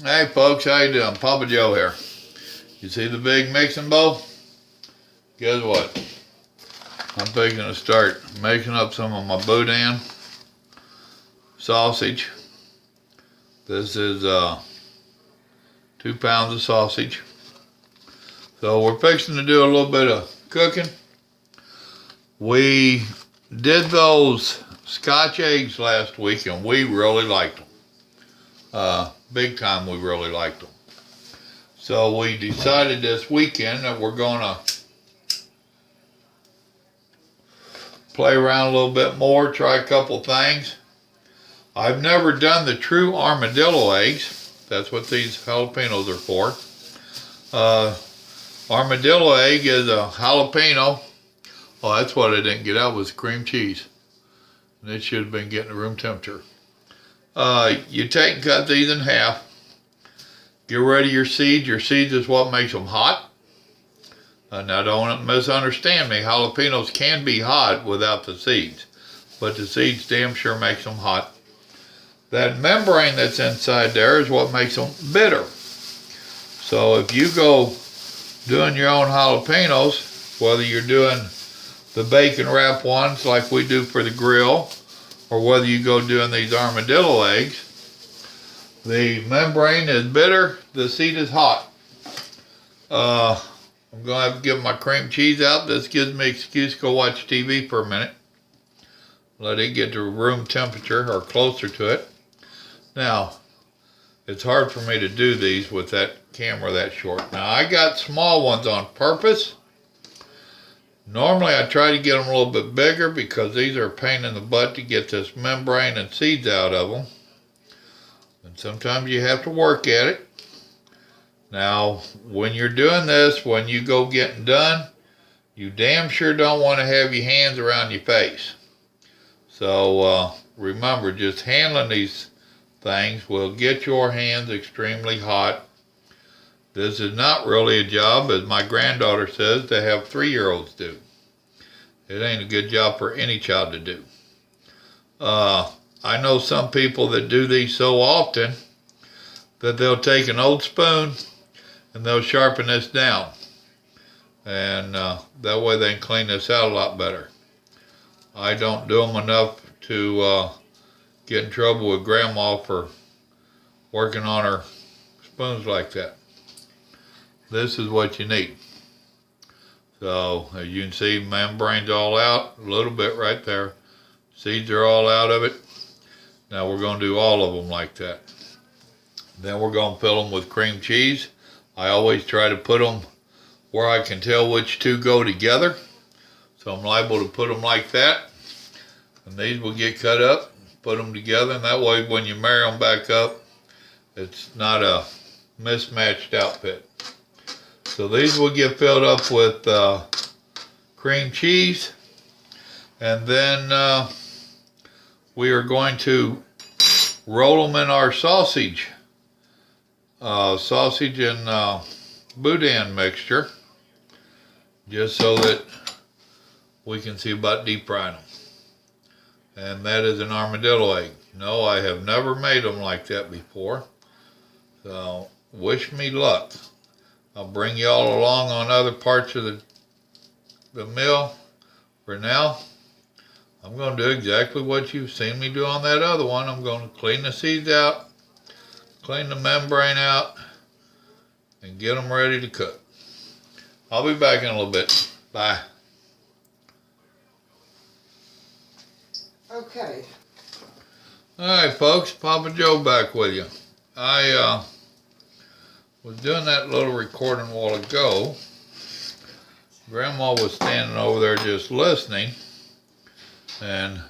Hey folks, how you doing? Papa Joe here. You see the big mixing bowl? Guess what? I'm fixing to start making up some of my Boudain sausage. This is 2 pounds of sausage. So we're fixing to do a little bit of cooking. We did those Scotch eggs last week and we really liked them. Big time we really liked them. So we decided this weekend that we're gonna play around a little bit more, try a couple things. I've never done the true armadillo eggs. That's what these jalapenos are for. Armadillo egg is a jalapeno. Oh, that's what I didn't get out was cream cheese. And it should have been getting to room temperature. You take and cut these in half. Get rid of your seeds. Your seeds is what makes them hot. Now don't misunderstand me. Jalapenos can be hot without the seeds. But the seeds damn sure makes them hot. That membrane that's inside there is what makes them bitter. So if you go doing your own jalapenos, whether you're doing the bacon wrap ones like we do for the grill, or whether you go doing these armadillo eggs, the membrane is bitter, the seed is hot. I'm going to have to get my cream cheese out. This gives me an excuse to go watch TV for a minute. Let it get to room temperature or closer to it. Now, it's hard for me to do these with that camera that short. Now, I got small ones on purpose. Normally, I try to get them a little bit bigger because these are a pain in the butt to get this membrane and seeds out of them. And sometimes you have to work at it. Now, when you're doing this, when you go getting done, you damn sure don't want to have your hands around your face. So, remember, just handling these things will get your hands extremely hot. This is not really a job, as my granddaughter says, to have 3-year-olds do. It ain't a good job for any child to do. I know some people that do these so often that they'll take an old spoon and they'll sharpen this down. And that way they can clean this out a lot better. I don't do them enough to get in trouble with Grandma for working on her spoons like that. This is what you need. So as you can see, membrane's all out, a little bit right there. Seeds are all out of it. Now we're going to do all of them like that. Then we're going to fill them with cream cheese. I always try to put them where I can tell which two go together. So I'm liable to put them like that. And these will get cut up, put them together, and that way when you marry them back up, it's not a mismatched outfit. So these will get filled up with cream cheese, and then we are going to roll them in our sausage and Boudain mixture, just so that we can see about deep frying them. And that is an armadillo egg. No, I have never made them like that before, so wish me luck. I'll bring y'all along on other parts of the meal. For now, I'm going to do exactly what you've seen me do on that other one. I'm going to clean the seeds out, clean the membrane out, and get them ready to cook. I'll be back in a little bit. Bye. Okay. Alright folks, Papa Joe back with you. I was doing that little recording a while ago. Grandma was standing over there just listening, and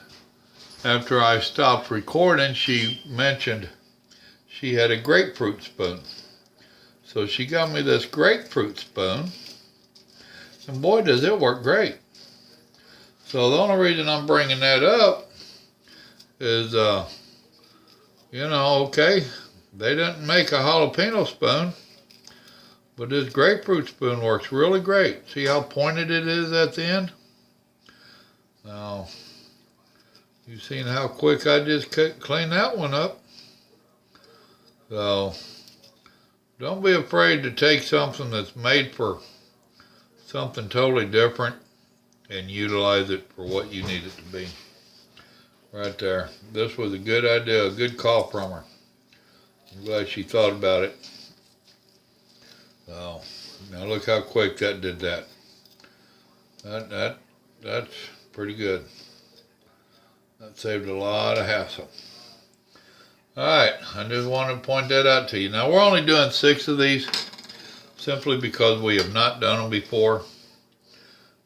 after I stopped recording, she mentioned she had a grapefruit spoon. So she got me this grapefruit spoon, and boy does it work great. So the only reason I'm bringing that up is, okay, they didn't make a jalapeno spoon, but this grapefruit spoon works really great. See how pointed it is at the end? Now, you've seen how quick I just cleaned that one up. So, don't be afraid to take something that's made for something totally different and utilize it for what you need it to be. Right there. This was a good idea, a good call from her. I'm glad she thought about it. So, now look how quick that did that. That's pretty good. That saved a lot of hassle. Alright, I just wanted to point that out to you. Now we're only doing 6 of these simply because we have not done them before.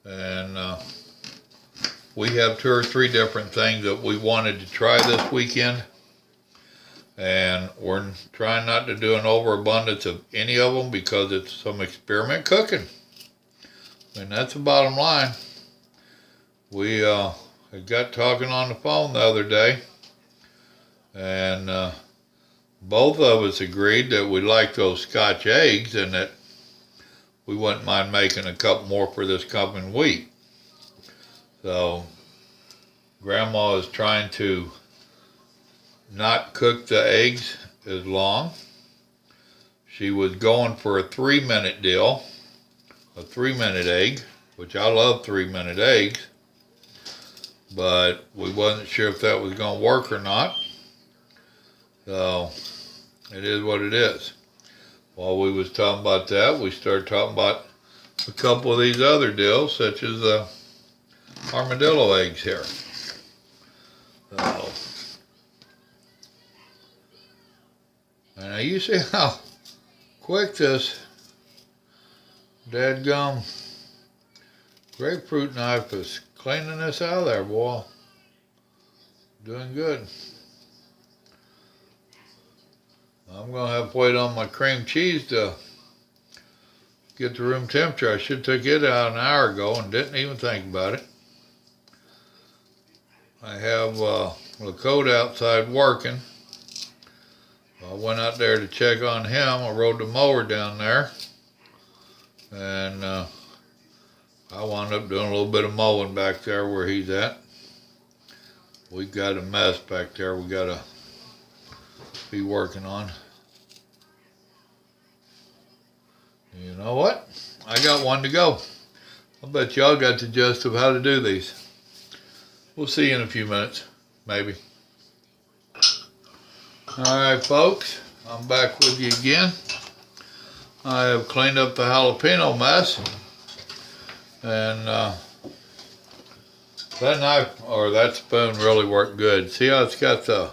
And we have 2 or 3 different things that we wanted to try this weekend. And we're trying not to do an overabundance of any of them because it's some experiment cooking. And that's the bottom line. We got talking on the phone the other day. And both of us agreed that we like those Scotch eggs and that we wouldn't mind making a couple more for this coming week. So Grandma is trying to not cook the eggs as long. She was going for a 3-minute deal, a 3-minute egg, which I love 3-minute eggs, but we wasn't sure if that was going to work or not. So it is what it is. While we was talking about that, we started talking about a couple of these other deals, such as the armadillo eggs here. So, and you see how quick this dadgum grapefruit knife is cleaning this out of there, boy. Doing good. I'm going to have to wait on my cream cheese to get to room temperature. I should have took it out an hour ago and didn't even think about it. I have Lakota outside working. I went out there to check on him. I rode the mower down there. And I wound up doing a little bit of mowing back there where he's at. We've got a mess back there we got to be working on. You know what? I got one to go. I bet y'all got the gist of how to do these. We'll see you in a few minutes, maybe. Alright folks, I'm back with you again. I have cleaned up the jalapeno mess. And that knife, or that spoon really worked good. See how it's got the,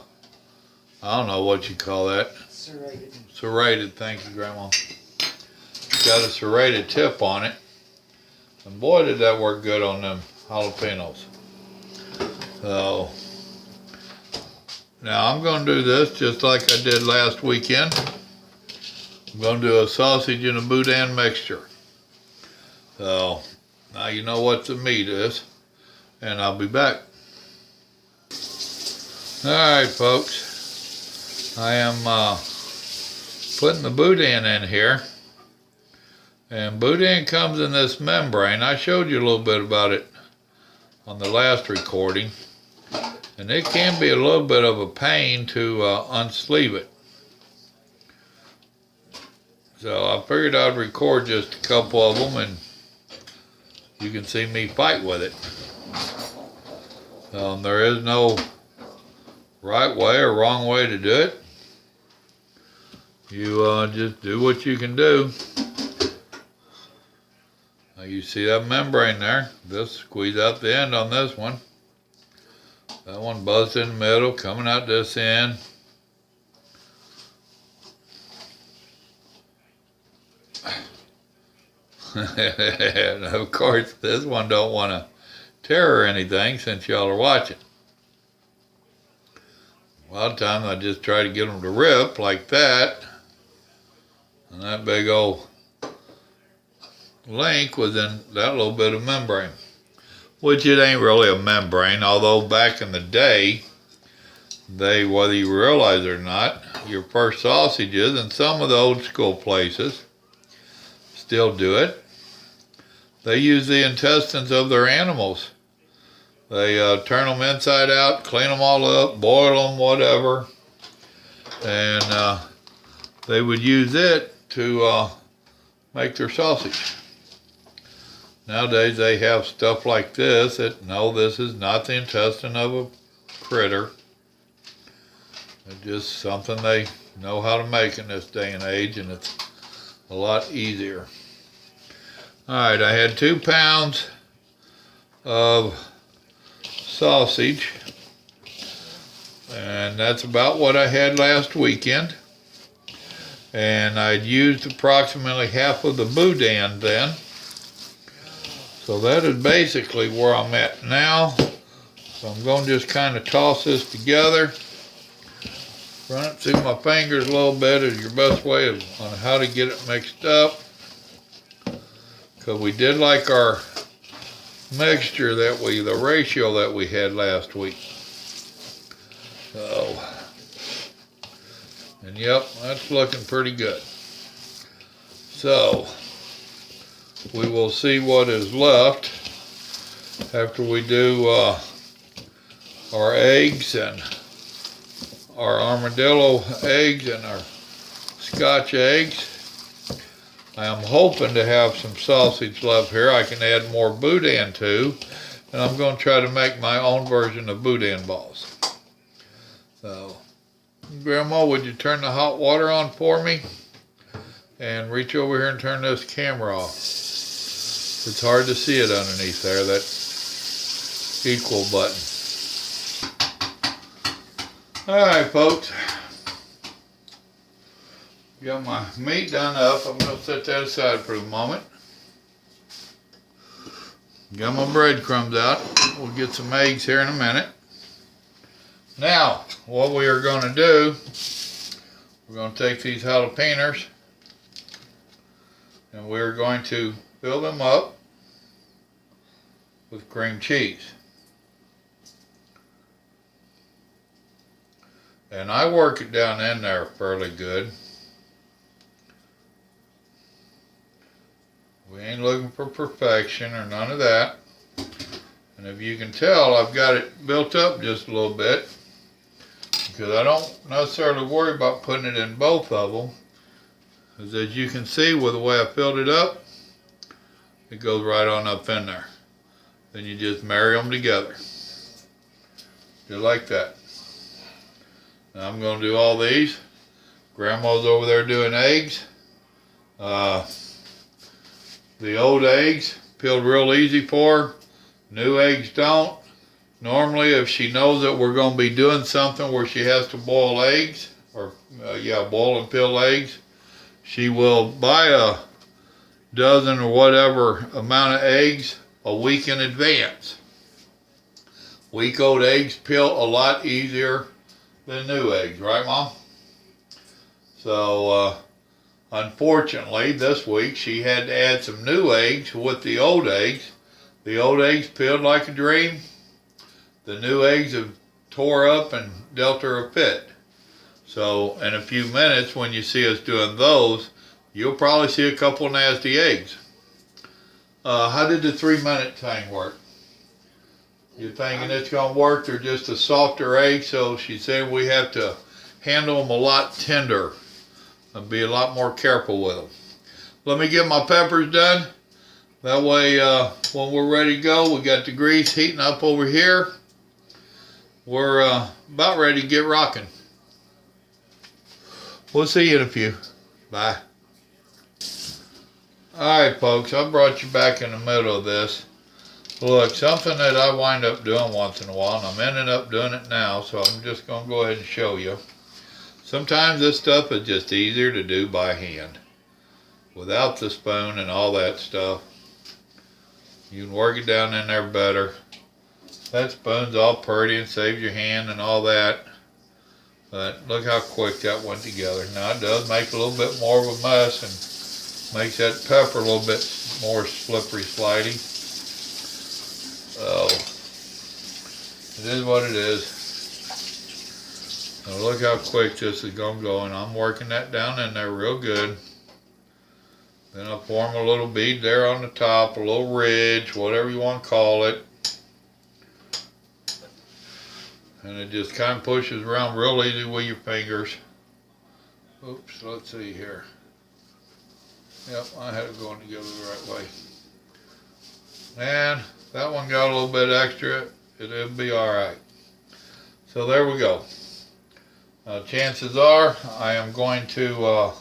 I don't know what you call that. Serrated. Serrated, thank you, Grandma. It's got a serrated tip on it. And boy, did that work good on them jalapenos. So, now I'm going to do this just like I did last weekend. I'm going to do a sausage and a Boudain mixture. So, now you know what the meat is. And I'll be back. Alright folks, I am putting the Boudain in here. And Boudain comes in this membrane. I showed you a little bit about it on the last recording. And it can be a little bit of a pain to unsleeve it. So I figured I'd record just a couple of them and you can see me fight with it. There is no right way or wrong way to do it. You just do what you can do. Now you see that membrane there. Just squeeze out the end on this one. That one buzzed in the middle, coming out this end. And of course, this one don't want to tear or anything since y'all are watching. A lot of times I just try to get them to rip like that. And that big old link was in that little bit of membrane. Which it ain't really a membrane, although back in the day, they, whether you realize it or not, your first sausages, and some of the old school places still do it, they use the intestines of their animals. They turn them inside out, clean them all up, boil them, whatever, and they would use it to make their sausage. Nowadays they have stuff like this that, no, this is not the intestine of a critter. It's just something they know how to make in this day and age, and it's a lot easier. Alright, I had 2 pounds of sausage, and that's about what I had last weekend. And I'd used approximately half of the Boudain then. So that is basically where I'm at now. So I'm going to just kind of toss this together. Run it through my fingers a little bit is your best way on how to get it mixed up. Because we did like our mixture the ratio that we had last week. So, and yep, that's looking pretty good. So, we will see what is left after we do our eggs and our armadillo eggs and our Scotch eggs. I am hoping to have some sausage left here I can add more Boudain to, and I'm going to try to make my own version of Boudain balls. So, Grandma, would you turn the hot water on for me? And reach over here and turn this camera off. It's hard to see it underneath there, that equal button. Alright folks, got my meat done up. I'm going to set that aside for a moment. Got my breadcrumbs out. We'll get some eggs here in a minute. Now, what we are going to do, we're going to take these jalapenos and we're going to fill them up with cream cheese. And I work it down in there fairly good. We ain't looking for perfection or none of that. And if you can tell, I've got it built up just a little bit, because I don't necessarily worry about putting it in both of them. Because as you can see with the way I filled it up, it goes right on up in there. Then you just marry them together. Just like that. Now I'm going to do all these. Grandma's over there doing eggs. The old eggs peeled real easy for her. New eggs don't. Normally, if she knows that we're going to be doing something where she has to boil eggs, or boil and peel eggs, she will buy a dozen or whatever amount of eggs a week in advance. Week-old eggs peel a lot easier than new eggs, right, Mom? So, unfortunately, this week she had to add some new eggs with the old eggs. The old eggs peeled like a dream. The new eggs have tore up and dealt her a fit. So, in a few minutes, when you see us doing those, you'll probably see a couple nasty eggs. How did the 3-minute thing work? You thinking it's going to work? They're just a softer egg, so she said we have to handle them a lot tender and be a lot more careful with them. Let me get my peppers done. That way, when we're ready to go, we got the grease heating up over here. We're about ready to get rocking. We'll see you in a few. Bye. Alright folks, I brought you back in the middle of this. Look, something that I wind up doing once in a while, and I'm ending up doing it now, so I'm just going to go ahead and show you. Sometimes this stuff is just easier to do by hand. Without the spoon and all that stuff. You can work it down in there better. That spoon's all pretty and saves your hand and all that. But look how quick that went together. Now it does make a little bit more of a mess and makes that pepper a little bit more slippery slidey. So, it is what it is. Now look how quick this is going to go, and I'm working that down in there real good. Then I form a little bead there on the top, a little ridge, whatever you want to call it. And it just kind of pushes around real easy with your fingers. Oops, let's see here. Yep, I had it going together the right way. And that one got a little bit extra. It'll be alright. So there we go. Chances are I am going to,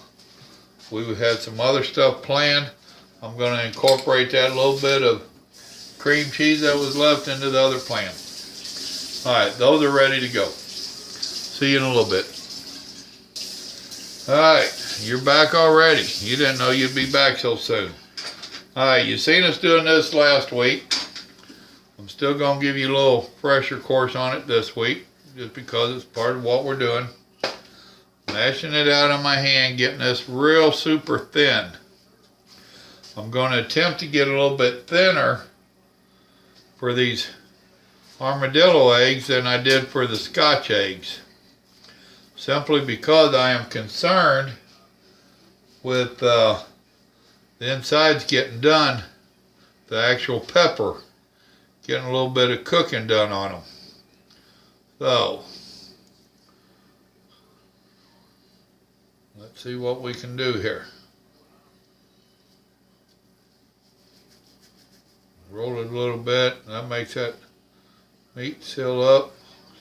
we had some other stuff planned. I'm going to incorporate that little bit of cream cheese that was left into the other plan. Alright, those are ready to go. See you in a little bit. Alright, you're back already. You didn't know you'd be back so soon. Alright, you seen us doing this last week. I'm still going to give you a little fresher course on it this week, just because it's part of what we're doing. Mashing it out on my hand, getting this real super thin. I'm going to attempt to get a little bit thinner for these armadillo eggs than I did for the Scotch eggs. Simply because I am concerned with the insides getting done, the actual pepper, getting a little bit of cooking done on them. So, let's see what we can do here. Roll it a little bit, that makes that meat seal up.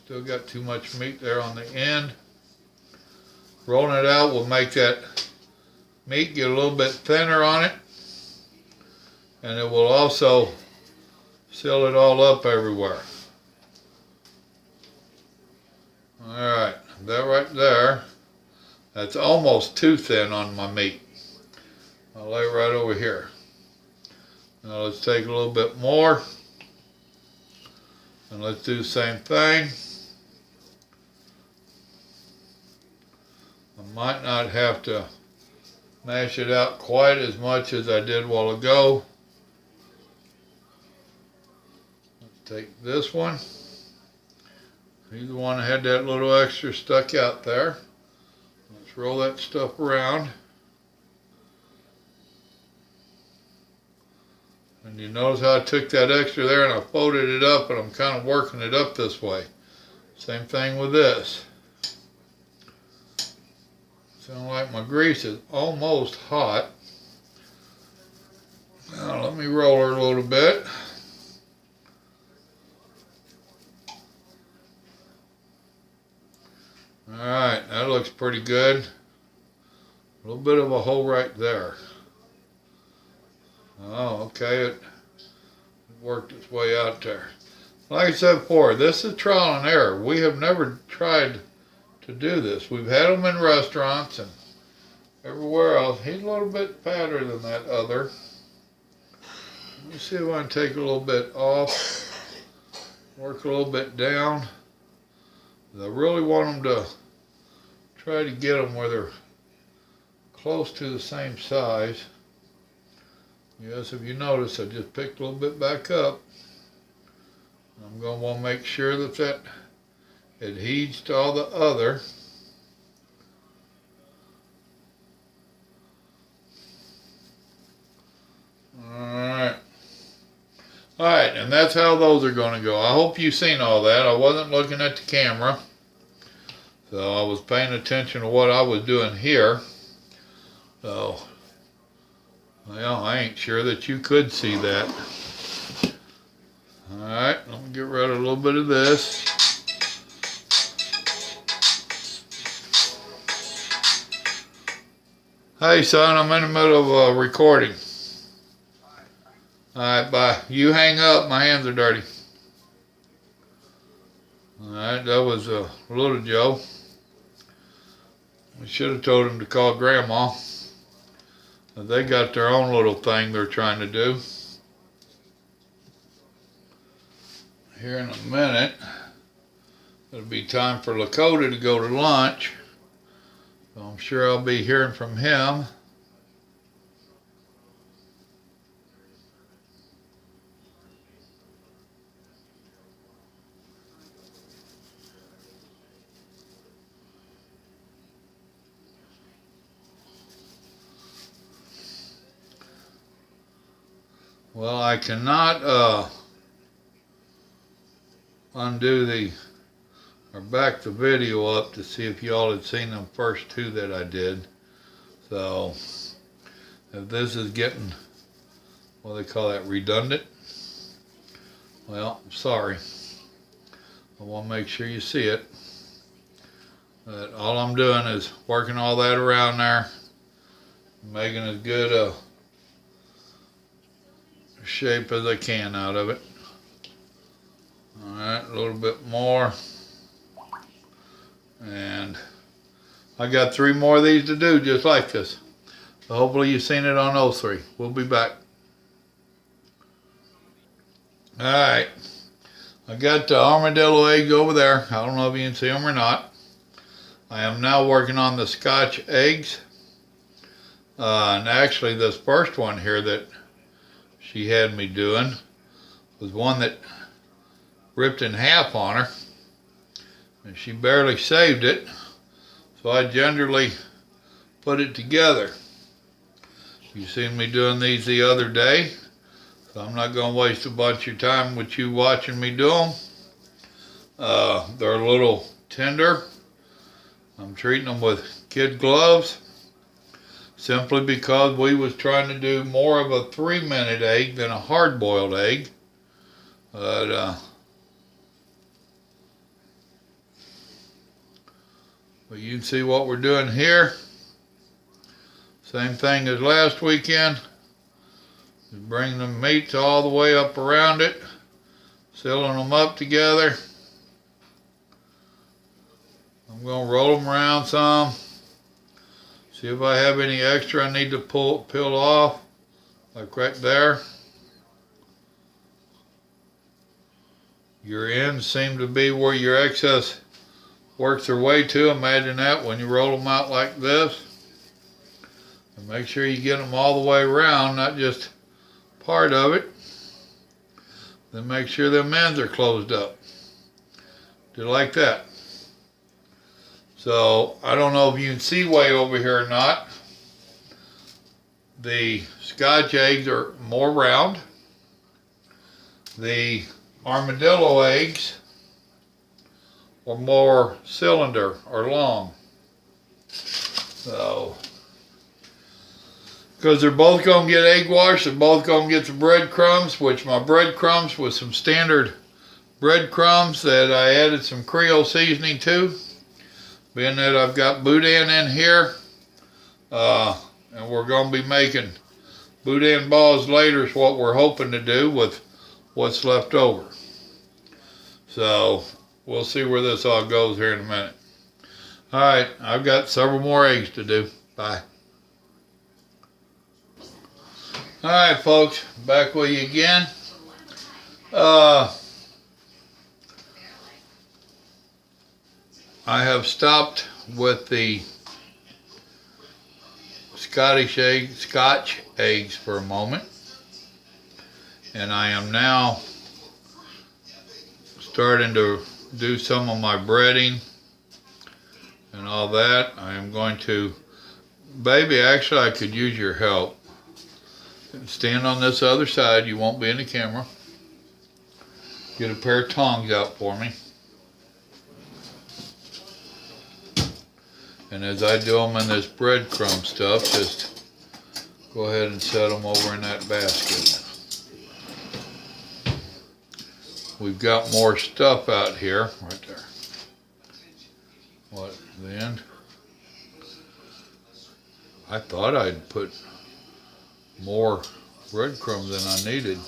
Still got too much meat there on the end. Rolling it out will make that meat get a little bit thinner on it, and it will also seal it all up everywhere. Alright, that right there, that's almost too thin on my meat. I'll lay it right over here. Now let's take a little bit more, and let's do the same thing. I might not have to mash it out quite as much as I did a while ago. Let's take this one. He's the one that had that little extra stuck out there. Let's roll that stuff around. And you notice how I took that extra there and I folded it up, and I'm kind of working it up this way. Same thing with this. Sounds like my grease is almost hot. Now let me roll her a little bit. Alright, that looks pretty good. A little bit of a hole right there. Oh, okay, it worked its way out there. Like I said before, this is trial and error. We have never tried to do this. We've had them in restaurants and everywhere else. He's a little bit fatter than that other. Let me see if I can take a little bit off, work a little bit down. I really want them to try to get them where they're close to the same size. Yes, if you notice, I just picked a little bit back up. I'm going to want to make sure that that adheres to all the other. Alright. Alright, and that's how those are going to go. I hope you've seen all that. I wasn't looking at the camera, so I was paying attention to what I was doing here. So, well, I ain't sure that you could see that. Alright, let me get rid of a little bit of this. Hey son, I'm in the middle of recording. Alright, bye. You hang up, my hands are dirty. Alright, that was little Joe. We should have told him to call Grandma. They got their own little thing they're trying to do. Here in a minute, it'll be time for Lakota to go to lunch. So I'm sure I'll be hearing from him. Well, I cannot undo or back the video up to see if y'all had seen them first two that I did. So if this is getting, what do they call that, redundant, well, sorry. I want to make sure you see it. But all I'm doing is working all that around there, making as good a shape as I can out of it. Alright, a little bit more. And I got 3 more of these to do just like this. So hopefully you've seen it on those 3. We'll be back. Alright, I got the armadillo eggs over there. I don't know if you can see them or not. I am now working on the Scotch eggs. And actually this first one here that she had me doing was one that ripped in half on her. And she barely saved it. So I gingerly put it together. You seen me doing these the other day. So I'm not going to waste a bunch of time with you watching me do them. They're a little tender. I'm treating them with kid gloves simply because we was trying to do more of a 3-minute egg than a hard-boiled egg. But you can see what we're doing here. Same thing as last weekend. Just bring the meats all the way up around it, sealing them up together. I'm going to roll them around some. See if I have any extra I need to peel off, like right there. Your ends seem to be where your excess works their way to. Imagine that when you roll them out like this. And make sure you get them all the way around, not just part of it. Then make sure them ends are closed up. Do like that. So, I don't know if you can see way over here or not. The Scotch eggs are more round. The armadillo eggs are more cylinder or long. So, because they're both going to get egg wash, they're both going to get the breadcrumbs, which my breadcrumbs was some standard breadcrumbs that I added some Creole seasoning to. Being that I've got Boudain in here, and we're going to be making Boudain balls later is what we're hoping to do with what's left over. So, we'll see where this all goes here in a minute. Alright, I've got several more eggs to do. Bye. Alright folks, back with you again. I have stopped with the Scotch eggs for a moment. And I am now starting to do some of my breading and all that. I am going to, baby, actually I could use your help. Stand on this other side, you won't be in the camera. Get a pair of tongs out for me. And as I do them in this breadcrumb stuff, just go ahead and set them over in that basket. We've got more stuff out here, right there. What, the end? I thought I'd put more breadcrumbs than I needed.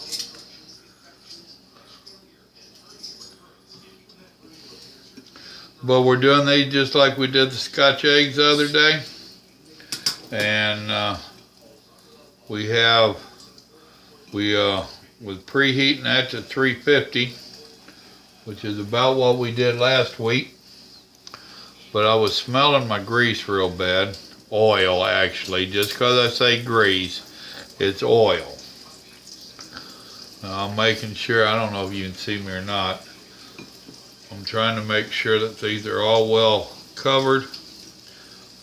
But we're doing these just like we did the Scotch eggs the other day. And we was preheating that to 350, which is about what we did last week. But I was smelling my grease real bad. Oil, actually. Just because I say grease, it's oil. Now, I'm making sure, I don't know if you can see me or not. I'm trying to make sure that these are all well covered.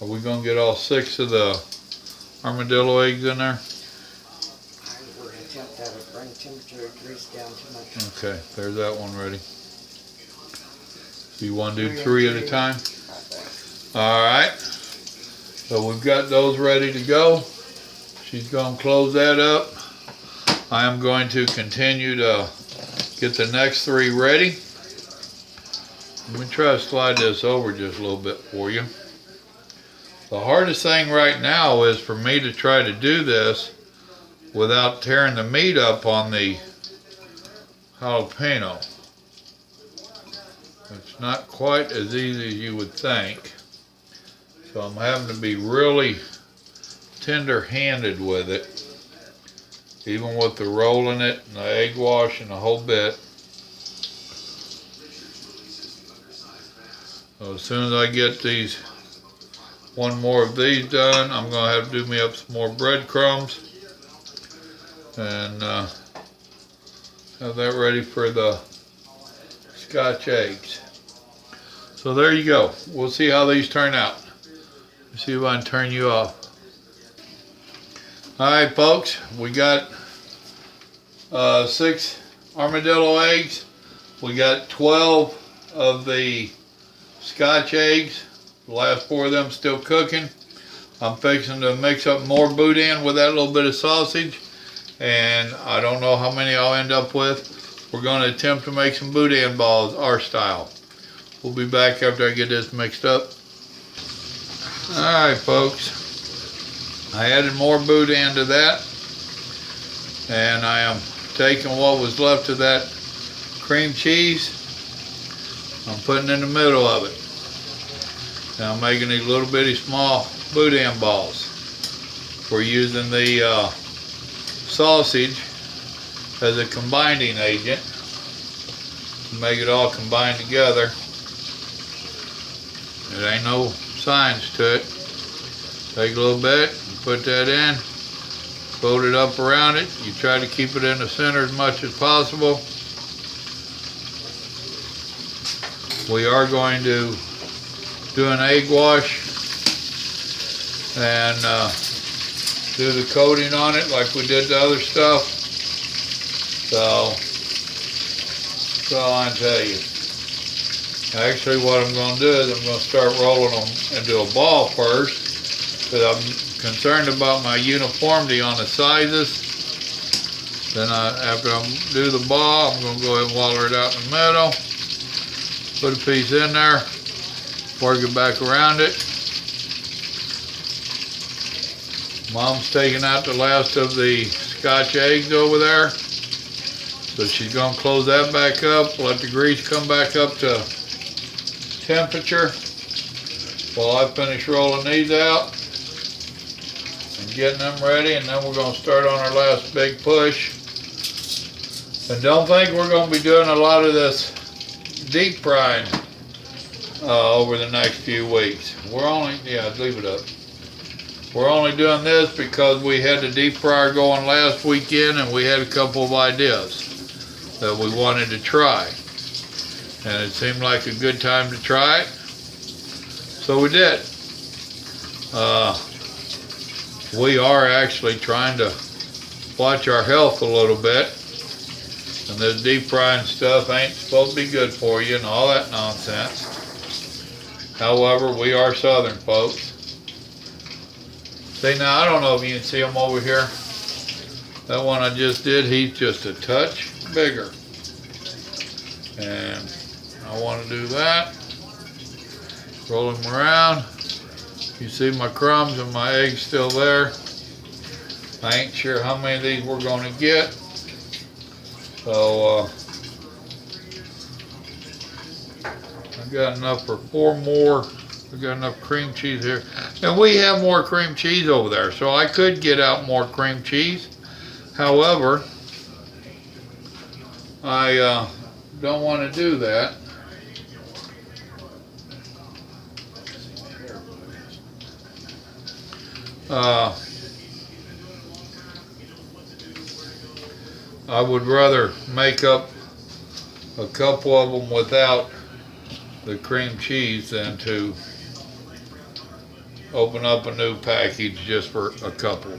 Are we going to get all 6 of the armadillo eggs in there? We're going to attempt that would bring temperature of grease down too much. Okay, there's that one ready. So you want to do 3 at a time? Alright. So we've got those ready to go. She's going to close that up. I am going to continue to get the next 3 ready. Let me try to slide this over just a little bit for you. The hardest thing right now is for me to try to do this without tearing the meat up on the jalapeno. It's not quite as easy as you would think. So I'm having to be really tender-handed with it, even with the rolling it and the egg wash and the whole bit. So as soon as I get these, one more of these done, I'm going to have to do me up some more breadcrumbs and have that ready for the Scotch eggs. So there you go. We'll see how these turn out. Let's see if I can turn you off. Alright folks, we got 6 armadillo eggs. We got 12 of the Scotch eggs. The last 4 of them still cooking. I'm fixing to mix up more Boudain with that little bit of sausage. And I don't know how many I'll end up with. We're going to attempt to make some Boudain balls our style. We'll be back after I get this mixed up. Alright folks, I added more Boudain to that, and I am taking what was left of that cream cheese, I'm putting in the middle of it. And I'm making these little bitty small Boudain balls. We're using the sausage as a combining agent to make it all combine together. There ain't no science to it. Take a little bit and put that in, fold it up around it. You try to keep it in the center as much as possible. We are going to do an egg wash and do the coating on it like we did the other stuff. So that's all I can tell you. Actually, what I'm going to do is I'm going to start rolling them into a ball first, because I'm concerned about my uniformity on the sizes. Then after I do the ball, I'm going to go ahead and waller it out in the middle, put a piece in there, work it back around it. Mom's taking out the last of the Scotch eggs over there, so she's going to close that back up, let the grease come back up to temperature while I finish rolling these out and getting them ready, and then we're going to start on our last big push. And don't think we're going to be doing a lot of this deep frying over the next few weeks. We're only, leave it up. We're only doing this because we had the deep fryer going last weekend and we had a couple of ideas that we wanted to try. And it seemed like a good time to try it, so we did. We are actually trying to watch our health a little bit, and this deep frying stuff ain't supposed to be good for you and all that nonsense. However, we are Southern folks. See, now I don't know if you can see them over here. That one I just did, he's just a touch bigger. And I want to do that. Roll them around. You see my crumbs and my eggs still there. I ain't sure how many of these we're going to get. So I've got enough for 4 more. We've got enough cream cheese here. And we have more cream cheese over there, so I could get out more cream cheese. However, I don't want to do that. I would rather make up a couple of them without the cream cheese than to open up a new package just for a couple.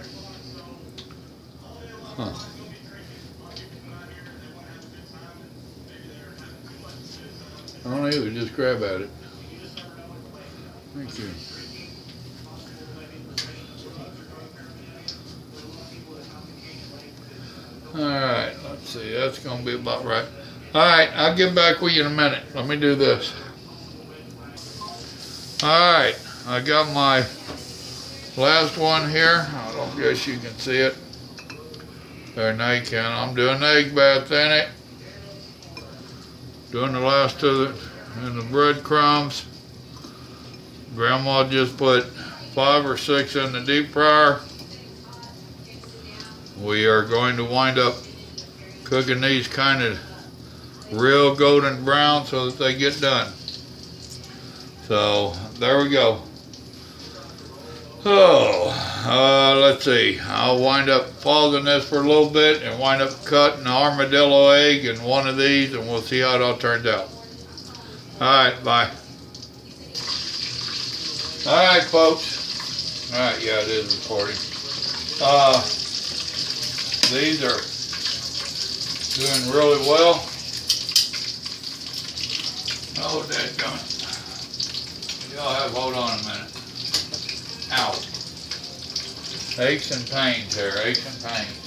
I don't either, just grab at it. Thank you. Alright, let's see, that's gonna be about right. Alright, I'll get back with you in a minute. Let me do this. Alright, I got my last one here. I don't guess you can see it. There, now you can. I'm doing the egg bath in it. Doing the last of it in the breadcrumbs. Grandma just put 5 or 6 in the deep fryer. We are going to wind up cooking these kind of real golden brown so that they get done. So there we go. Oh, let's see. I'll wind up pausing this for a little bit and wind up cutting an armadillo egg in one of these, and we'll see how it all turns out. Alright, bye. Alright, folks. Alright, yeah, it is recording. These are doing really well. Oh, dadgummit. Y'all have, hold on a minute. Ow. Aches and pains here, aches and pains.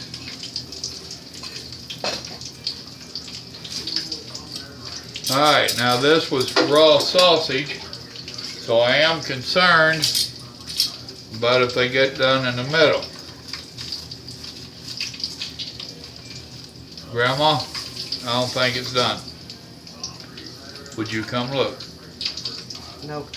Alright, now this was raw sausage, so I am concerned about if they get done in the middle. Grandma, I don't think it's done. Would you come look? Nope.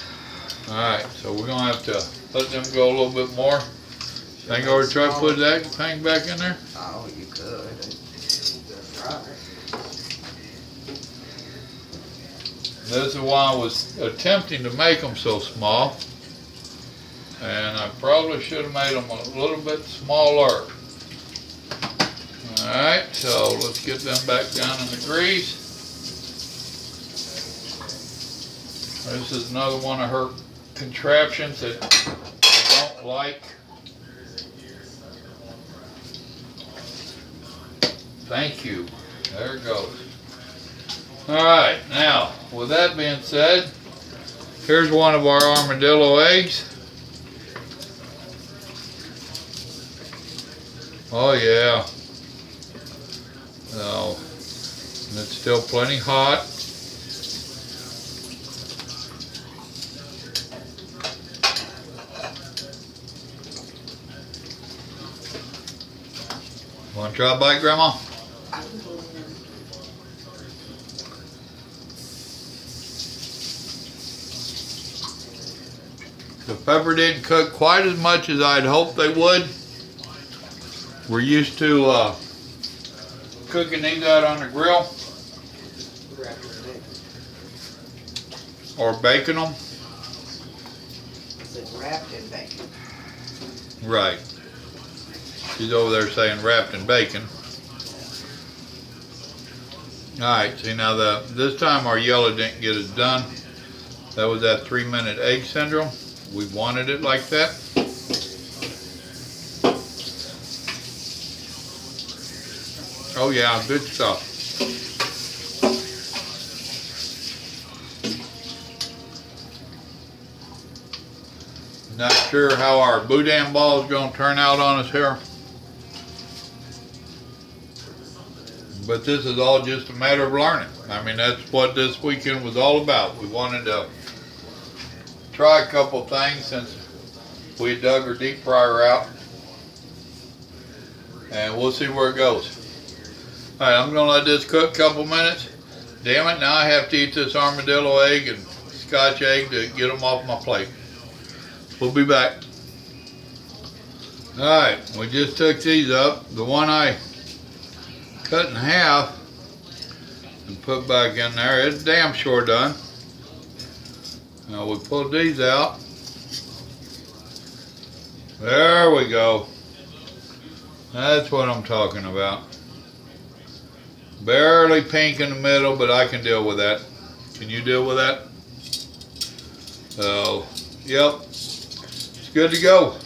Alright, so we're gonna have to let them go a little bit more. Think I ought to try to put that thing back in there? Oh, you could. This is why I was attempting to make them so small. And I probably should have made them a little bit smaller. Alright, so let's get them back down in the grease. This is another one of her contraptions that I don't like. Thank you. There it goes. Alright, now, with that being said, here's one of our armadillo eggs. Oh yeah. So, and it's still plenty hot. Want to try a bite, Grandma? The pepper didn't cook quite as much as I'd hoped they would. We're used to cooking these out on the grill or baking them. It's wrapped in bacon. Right. She's over there saying wrapped in bacon. Alright, see now this time our yellow didn't get as done. That was that 3-minute egg syndrome. We wanted it like that. Oh yeah, good stuff. Not sure how our Boudain ball is going to turn out on us here. But this is all just a matter of learning. I mean, that's what this weekend was all about. We wanted to try a couple things since we dug our deep fryer out. And we'll see where it goes. Alright, I'm going to let this cook a couple minutes. Damn it, now I have to eat this armadillo egg and scotch egg to get them off my plate. We'll be back. Alright, we just took these up. The one I cut in half and put back in there, it's damn sure done. Now we pulled these out. There we go. That's what I'm talking about. Barely pink in the middle, but I can deal with that. Can you deal with that? So, yep, it's good to go.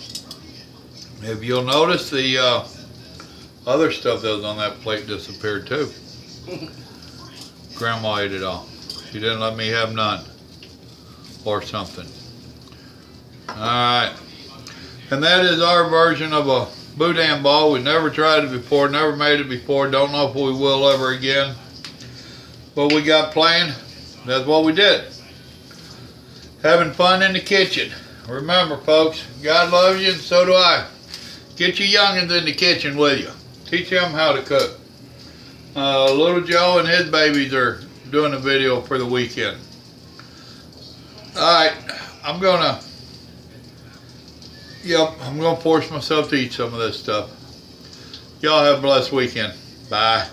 If you'll notice, the other stuff that was on that plate disappeared too. Grandma ate it all. She didn't let me have none or something. Alright, and that is our version of a Boudain ball. We never tried it before, never made it before. Don't know if we will ever again. But we got playing. That's what we did. Having fun in the kitchen. Remember, folks, God loves you and so do I. Get your youngins in the kitchen with you. Teach them how to cook. Little Joe and his babies are doing a video for the weekend. Alright, I'm gonna force myself to eat some of this stuff. Y'all have a blessed weekend. Bye.